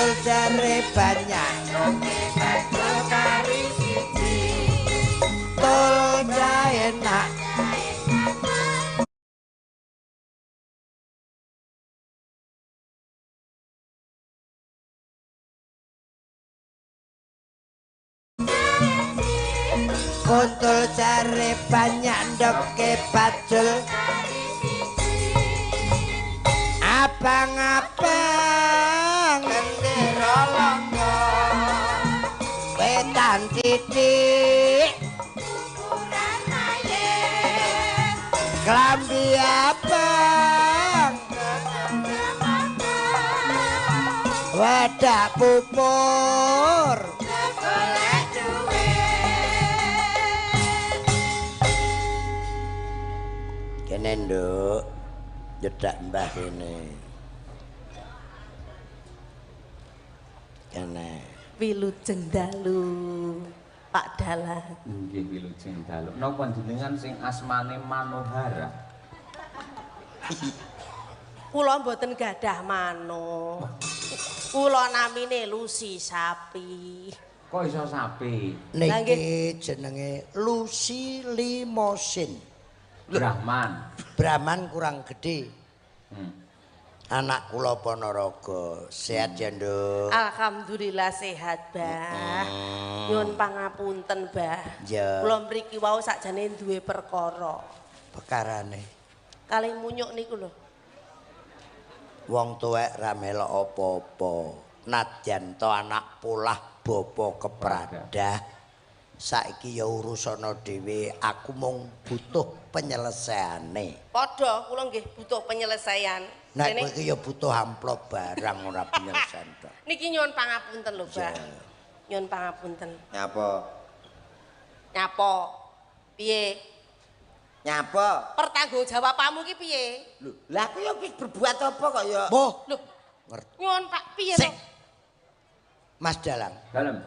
Kuntul jare banyak tul enak Kuntul jare banyak ndoke bajul abang-abang gendera longgo wetan titik klambi abang wadah pupur kene nduk jedak mbah kene kene Wilujeng dalu Pak Dalan. Nggih wilujeng dalu. Napa jenengan sing asmane Manohara? Kula mboten gadah mano. Kula namine Lucy Sapi. Kok iso sapi? niki jenenge Lucy Limosin Brahman. Brahman kurang gede Hmm. anak kula Ponorogo sehat ya nduk Alhamdulillah sehat, Bah. Nyuwun pangapunten, Bah. Ya. Kula mriki wau sakjane duwe perkara. pekarane Kalih munyuk niku lho. wong tuwek ra melok apa-apa nadyan to anak polah bapa kepradah saiki ya urusana dhewe aku mung butuh penyelesaiane Padha kula nggih butuh penyelesaian. nek Dene kowe iki ya butuh amplop barang ora penyelesaian tok niki nyuwun pangapunten lho, Bah. Ya. Nyuwun pangapunten. Nyapa? Nyapa? Piye? Nyapa? Pertanggungjawabanmu ki piye? Lho, lah aku ya wis berbuat apa kok ya? Boh Lho, nyuwun Pak piye Sik. to? Mas Dalang Dalem.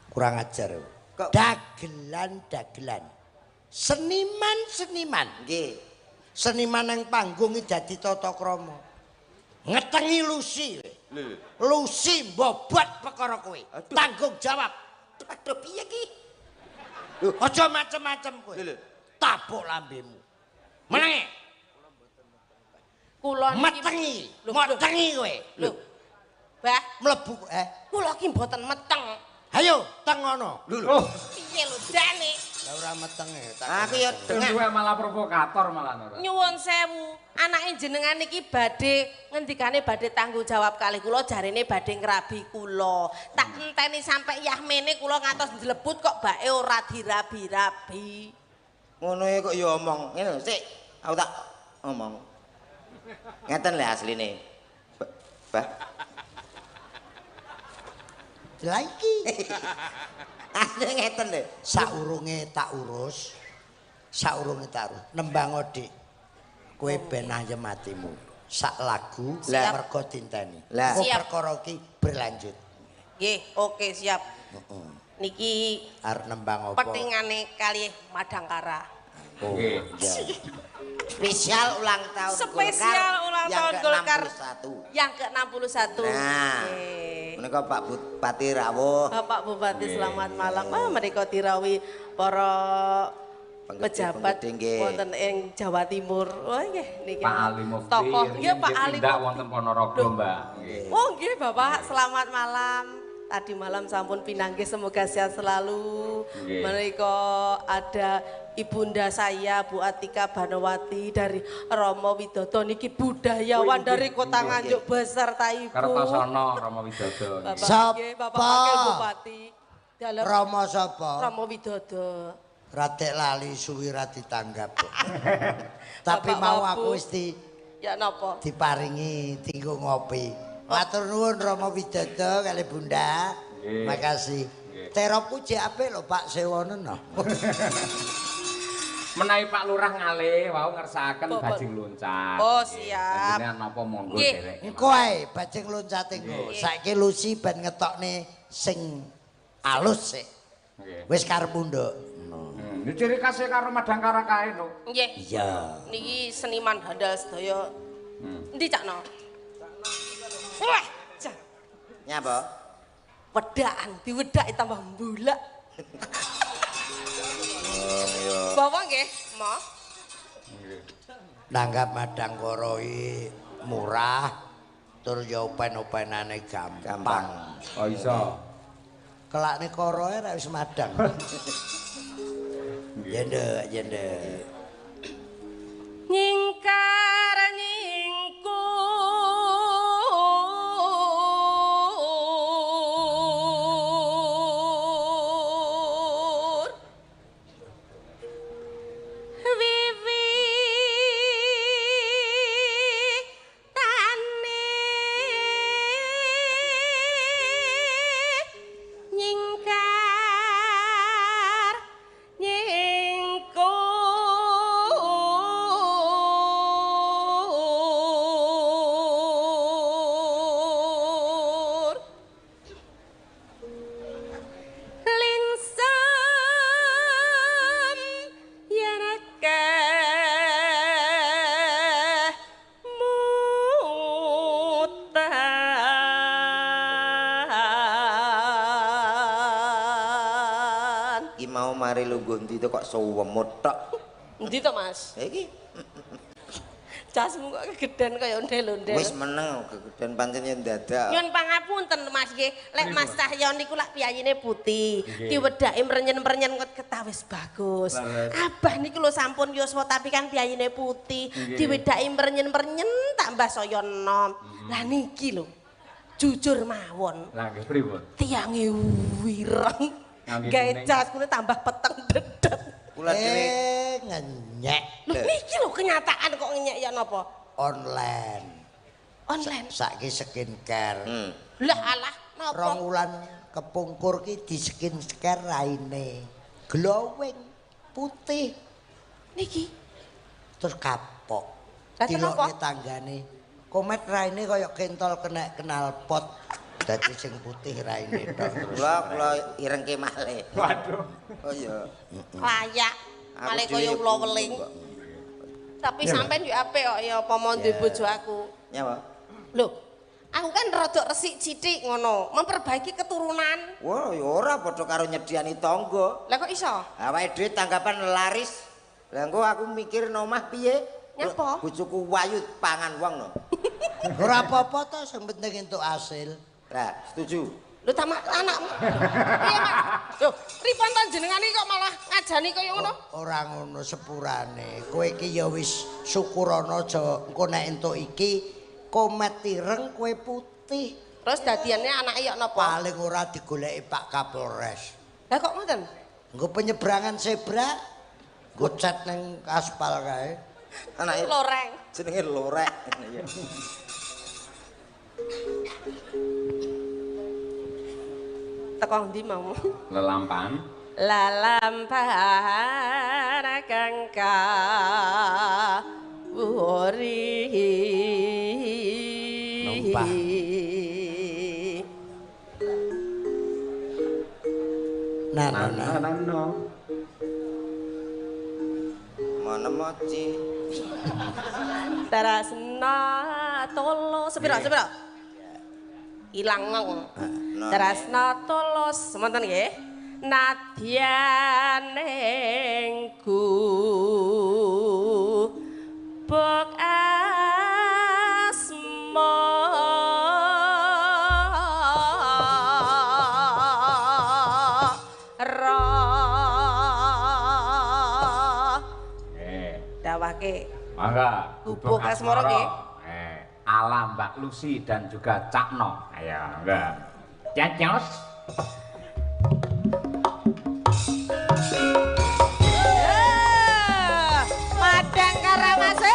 kurang ajar Kok- dagelan seniman Nggih. seniman yang panggung iki dadi tata krama ngetengi Lucy Lho. Lucy mbobot perkara kowe Aduh. tanggung jawab Aduh piye ki? aja macem-macem kowe Lho. tapuk lambemu menenge Kula niki metengi Lho, metengi kowe Lho. Bah, mlebu kula ki mboten meteng. ayo teng ngono Oh, Piye lho jane? lah ora metenge Aku ya dengar. duwe malah provokator malah ora. Nyuwun sewu, anake jenengan iki badhe ngendikane badhe tanggung jawab kalih kula jarene badhe ngrabi kula. Tak enteni sampe yah mene kula ngantos njlebut kok bake ora dirabi-rabi. Ngono ya kok ya omong. Ngene lho, sik. Aku tak ngomong. Ngeten lho asline. Bah. lah iki Asline ngeten lho. saurunge tak urus nembang odik kowe ben ayem atimu sak lagu Lah. mergo tinteni Lah. kok Siap. perkara iki berlanjut Nggih, oke siap. heeh Niki arep nembang apa petingane kalih Madangkara. oh Nggih. iya Spesial ulang tahun Spesial ulang tahun Golkar ke-61. yang ke-61. Nah. Nggih. Menika Pak Bupati Rawuh. Bapak Bupati Nggih. selamat malam. Ah menika dirawi para pejabat Penggede, nggih. wonten ing Jawa Timur. Oh nggih niki. Pak Ali Mufti. Tokoh nggih Pak Ali Tindak Mufti. wonten Ponorogo, Mbak. Nggih. Oh nggih Bapak selamat malam. Tadi malam sampun pinanggih semoga sehat selalu. Nggih. Menika ada ibunda saya Bu Atika Banowati dari Romo Widodo niki budayawan dari Kota Nganjuk beserta Ibu. Kertosono Rama Widodo. Bapak Sapa? nggih, Bapak Wakil Bupati. Dalam Rama sapa Romo Widodo. radek lali suwi ra ditanggap kok. Tapi Bapak mau Wabu. aku wis Ya napa? diparingi tinggo ngopi matur nuwun Rama Widodo kali Bunda Nggih. makasih Nggih. teropku jek apik lho Pak sewonen no. Menawi Pak Lurah ngalih wau ngersakaken Bapak. bajing loncat. Oh, Nggih. siap. Jenengan napa monggo Nggih. derek. Engko ae bajing loncat engko. Nggih. Saiki Lucy ben ngetokne sing alus sik. Nggih. Wis karepmu nduk. Ini ciri khasnya karo Madangkara kae no. Nggih. Iya. Niki seniman handal sedaya. Endi cakno? Wah, cak. Nyapa? Wedakan, diwedaki tambah mbulak. Bawa nggih, Mo. Nanggap madang koro iki murah tur ya open-openane gampang. Oh iso. Kelakne koroe ra wis madang. Jendek, jendek. Nyingkar nyingkur wiwitane nyingkar nyingkur linsam yen akeh mutan. Iki mau mari lungguh ndi to kok suwemut tok. Endi to, Mas? Iki Casmu kok kegeden kaya ondel-ondel. wis meneng gegeden pancen yen dadak. Nyun pangapunten Mas nggih. Lek Mas Cahyo niku lak piyayine putih, diwedaki mrenyen-mrenyen kok ketawis bagus. Abah niku lho sampun yuswa tapi kan piyayine putih, diwedaki mrenyen-mrenyen tambah saya enom. Lah niki lho. Jujur mawon. Lah nggih pripun? Tiange wireng. Nggih, Gawe kuning. jas kuwi tambah peteng dedet. Kula dhewe Ngenyek Lho niki lho kenyataan kok ngenyek ya napa? online. Online. Saiki skincare. Lah alah napa? Rong wulan kepungkur ki di skincare raine. Glowing, putih, Niki. terus kapok. Lah Dilokne kenapa? tanggane. Komet raine kaya kentol kena knalpot. Dadi sing putih raine tok terus. kula irengke malih. Waduh. Oh iya. Layak. Aku Malih dhewe kaya ula weling. Tapi sampean yo apik kok ya apa mau duwe bojo aku. Nyapa? Lho, aku kan rada resik sithik ngono, memperbaiki keturunan. Wah, ya ora padha karo nyediani tangga. Lah kok iso? Awake dhewe tanggapan laris. Lah engko aku mikir nomah piye? Nyapa? Bojoku wayu pangan wong no. Ora apa-apa to sing penting entuk hasil. Lah, setuju. Lho tamak anakmu. Iya, Mas. Lho, pripun to jenengan iki kok malah ngajani kaya ngono? Ora ngono sepurane. Kowe iki ya wis syukurana aja engko nek entuk iki komet ireng kowe putih. Terus dadiane anake ya napa? Paling ora digoleki Pak Kapolres. Lah kok ngoten? Engko penyeberangan zebra nggo cat ning aspal kae. Anake Loreng. jenenge lorek. Iya. Teko ndi mau? Lelampan. Lalampahan kangka wuri Numpah. Nah. Nano. Mana moci. Tarasna tolo sepira ilang ngong. Tarasna tolos semonten nggih. Nadyanengku bok asma dawake Mangga. Gubuk Asmara nggih. Ala Mbak Lucy dan juga Cak No. Ayo, enggak. Cacos. Padang Karamase.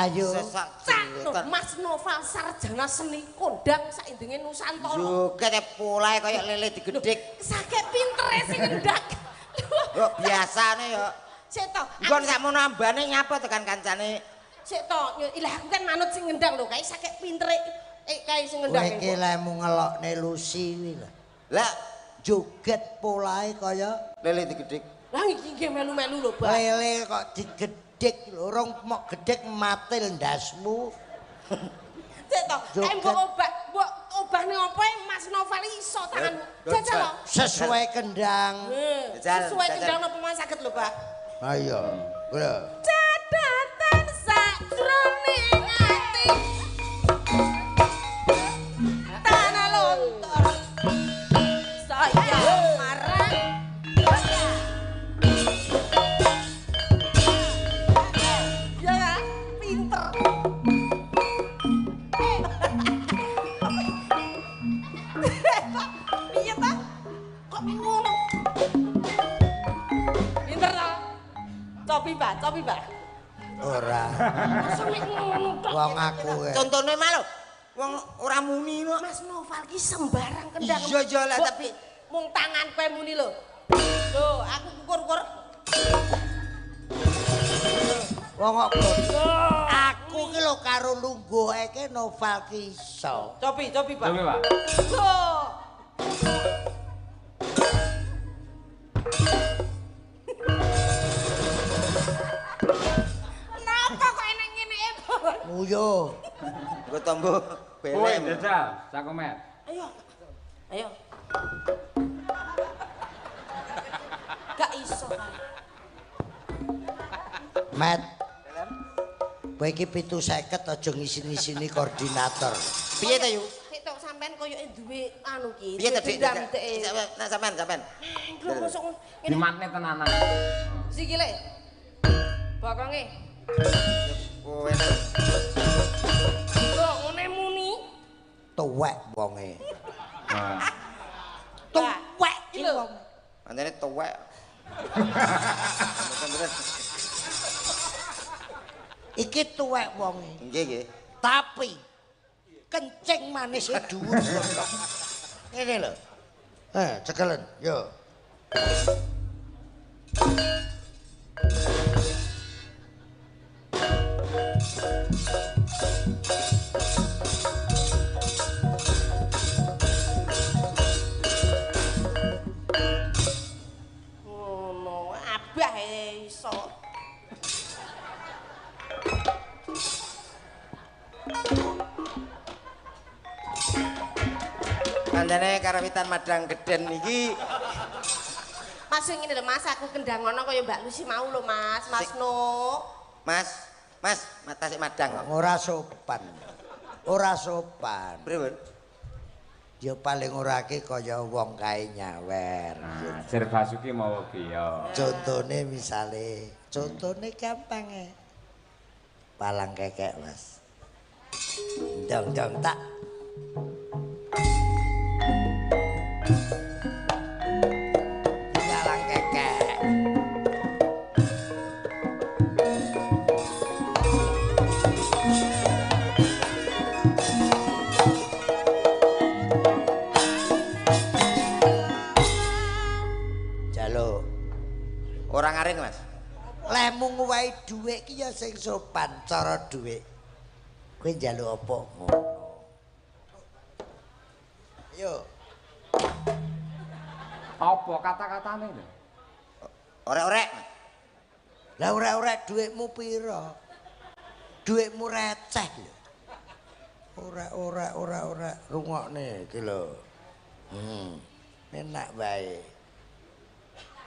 Ayo. Cak Mas Noval sarjana seni kondang saindenge Nusantara. Joget polahe kaya lele digedhik. Sakek pintere sing ngendak. Yo biasane yo. Sik to. Engko sakmono ambane nyapa tekan kancane. Sik to, ilah aku kan manut sing ngendang lho, kae sakek pintere kae sing ngendang. Kowe iki lemu ngelokne Lucy kuwi lho. Lah Joget polahe kaya lele digedhik. Lah iki nggih melu-melu lho, Pak. lele kok digedhik lho, rong mok gedhik matil ndasmu. Sik to, kae mbok obahne apa Mas Novel iso tanganmu. Jajal lho. Sesuai kendang. Sesuai kendang napa mawon saged lho, Pak. Ayo. Lho. Cadatan sajroning ati. Tanah lontor. Saya marah. Ya, pinter. Piye ta? Kok ngono? Pinter ta? Cobi, Pak, cobi, Pak. Ora. Masa nek ngono tok. Wong aku Contone mah lho. Wong ora muni kok. Mas Noval ki sembarang kendang. Iya lah Mbok, tapi mung tangan kowe muni lho. Lho, aku kukur-kukur. wong kok aku ki lho karo lungguhke Noval ki iso. Cobi, cobi, Pak. Cobi, Pak. Lho. Kenapa kok enek ngene e, Pak? Muyo. nggo tombo Kowe belem. jajal, sakomet. Ayo. Ayo. Gak iso kae. Met. Kowe iki 750 aja ngisi-ngisini koordinator. Piye ta yu? Sik tok sampean koyoke duwe anu ki. Piye ta Dik? dendam teke. Nah sampean. Lho mosok ngene. Dimatne tenanan. Sikile. Bokonge. Kowe nang Lho ngene muni. Tuwek wonge. Wah. Tuwek iki ki lho. wong. pancene tuwek. Bener-bener. Iki tuwek wonge. Nggih nggih. Tapi kencing manis e dhuwur. Ngene lho. Cekelen, yo. Ngono, abah iso. Pancene karawitan Madang Geden iki Mas sing ngene lho Mas, aku kendang ngono kaya Mbak Lucy mau lho Mas, Mas No. Mas, tasik Madang. Ora sopan. Ora sopan. Pripun? Ya paling ora ki kaya wong kae nyawer. Nah, Sir Basuki mau piye? Contone contone gampang palang kekek Mas. Dong tak. Palang kekek. Jaluk. Ora ngaring, Mas. Lemu wae dhuwit ki ya sing sopan cara dhuwit. Kowe njaluk apa ngono. Yo. Apa kata-katane lho? Orek-orek. Lah ora-ora dhuwitmu pira? Dhuwitmu receh lho. Ora rungokne iki lho. Enak wae.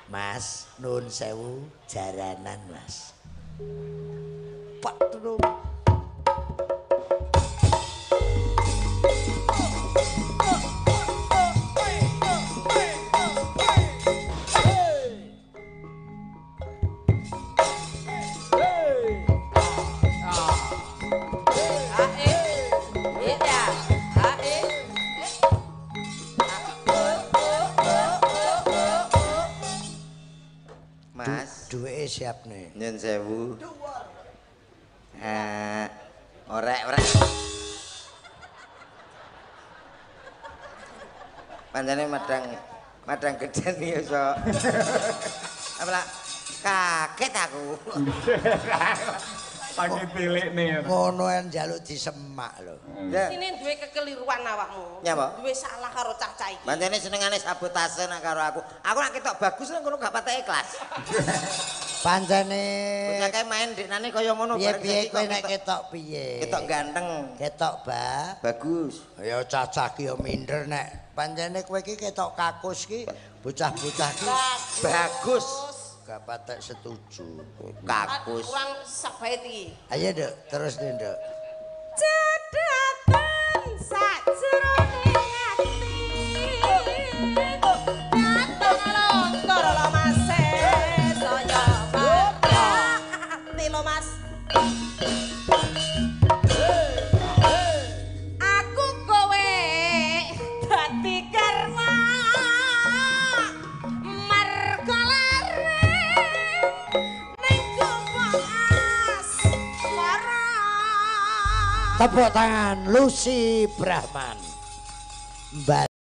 Mas, nuwun sewu jaranan, Mas. Pak Tru. Mas, Duweke siap nih. nyun sewu. Orek. Pancene madang gedhen ya iso. Apa kaget aku. Saking tilikne. Ngono en njaluk disemak lho. Sini duwe kekeliruan awakmu. Nyapa? Duwe salah karo cah-cah iki. Pancene senengane sabotase nak karo aku. Aku nak ketok bagus nang ngono gak patek ikhlas. Pancene Bocah kae main ndeknane kaya ngono piye-piye kowe nek ketok piye? ketok ganteng. Ketok Bagus. ya cacah ki ya minder nek pancene kowe iki ketok kakus ki bocah-bocah ki Bagus. gak patek setuju. Kakus. Kurang sabait iki. Ayo Nduk, terus nih Nduk. Cedhatan sajroning ati. Datang lontor lo Mas saya ati lo Mas. Aku kowe dadi karma marga lare ning kupas lara. Tepuk tangan Lucy Brahman. Mbak